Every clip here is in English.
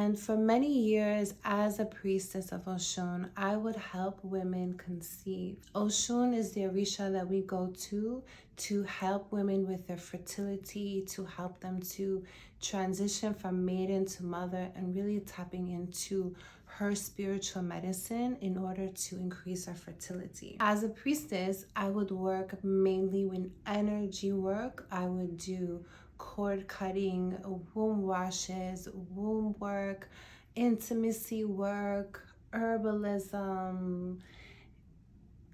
And for many years, as a priestess of Oshun, I would help women conceive. Oshun is the Orisha that we go to help women with their fertility, to help them to transition from maiden to mother, and really tapping into her spiritual medicine in order to increase our fertility. As a priestess, I would work mainly with energy work. I would do cord cutting, womb washes, womb work, intimacy work, herbalism,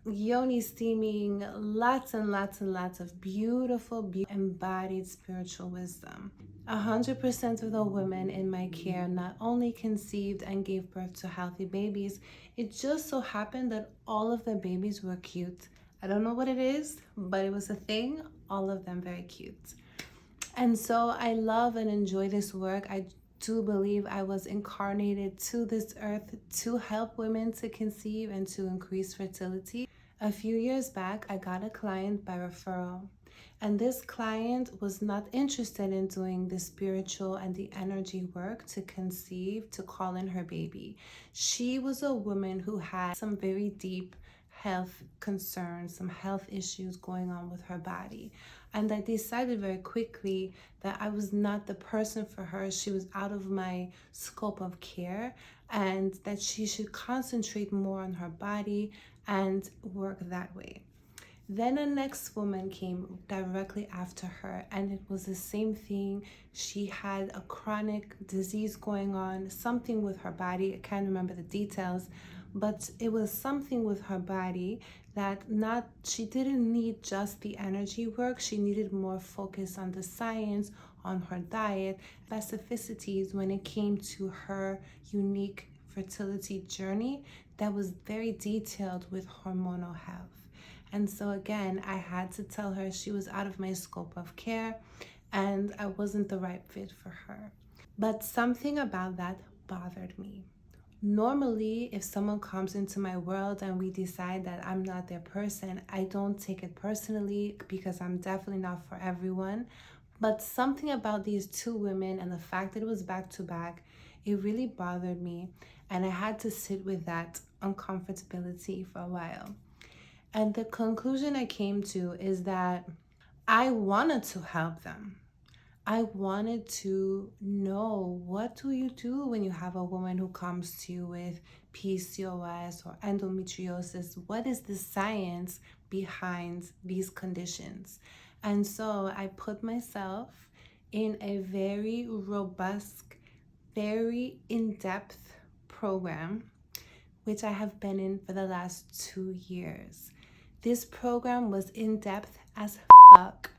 yoni steaming, lots and lots and lots of beautiful, embodied spiritual wisdom. 100% of the women in my care not only conceived and gave birth to healthy babies, it just so happened that all of the babies were cute. I don't know what it is, but it was a thing. All of them very cute. And so I love and enjoy this work. I do believe I was incarnated to this earth to help women to conceive and to increase fertility. A few years back, I got a client by referral. And this client was not interested in doing the spiritual and the energy work to conceive, to call in her baby. She was a woman who had some very deep health concerns, some health issues going on with her body. And I decided very quickly that I was not the person for her. She was out of my scope of care, and that she should concentrate more on her body and work that way. Then a next woman came directly after her, and it was the same thing. She had a chronic disease going on, something with her body. I can't remember the details, but it was something with her body that she didn't need just the energy work. She needed more focus on the science, on her diet, specificities when it came to her unique fertility journey that was very detailed with hormonal health. And so again, I had to tell her she was out of my scope of care and I wasn't the right fit for her. But something about that bothered me. Normally, if someone comes into my world and we decide that I'm not their person, I don't take it personally because I'm definitely not for everyone. But something about these two women and the fact that it was back to back, it really bothered me. And I had to sit with that uncomfortability for a while. And the conclusion I came to is that I wanted to help them. I wanted to know, what do you do when you have a woman who comes to you with PCOS or endometriosis? What is the science behind these conditions? And so I put myself in a very robust, very in-depth program, which I have been in for the last 2 years. This program was in-depth as fuck,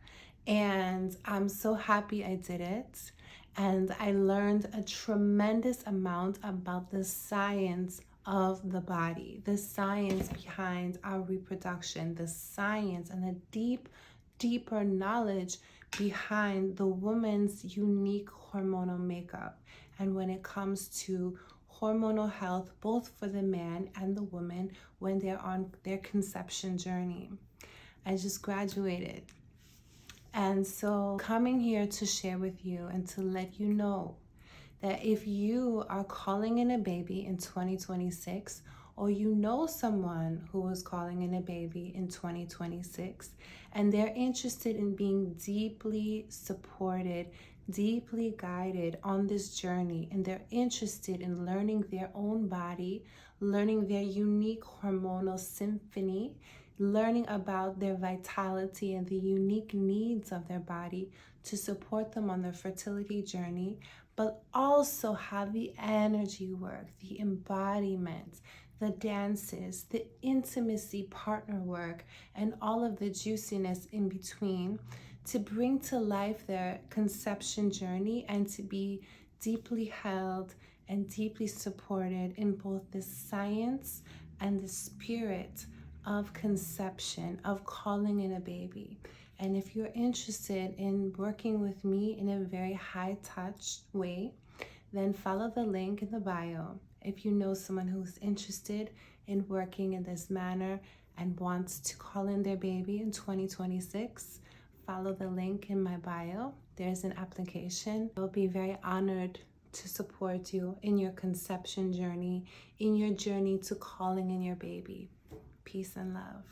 and I'm so happy I did it. And I learned a tremendous amount about the science of the body, the science behind our reproduction, the science and the deeper knowledge behind the woman's unique hormonal makeup. And when it comes to hormonal health, both for the man and the woman when they're on their conception journey. I just graduated. And so coming here to share with you and to let you know that if you are calling in a baby in 2026, or you know someone who was calling in a baby in 2026, and they're interested in being deeply supported, deeply guided on this journey, and they're interested in learning their own body, learning their unique hormonal symphony, learning about their vitality and the unique needs of their body to support them on their fertility journey, but also have the energy work, the embodiment, the dances, the intimacy partner work, and all of the juiciness in between to bring to life their conception journey and to be deeply held and deeply supported in both the science and the spirit of conception, of calling in a baby. And if you're interested in working with me in a very high touch way, then follow the link in the bio. If you know someone who's interested in working in this manner and wants to call in their baby in 2026, follow the link in my bio. There's an application. I'll be very honored to support you in your conception journey, in your journey to calling in your baby. Peace and love.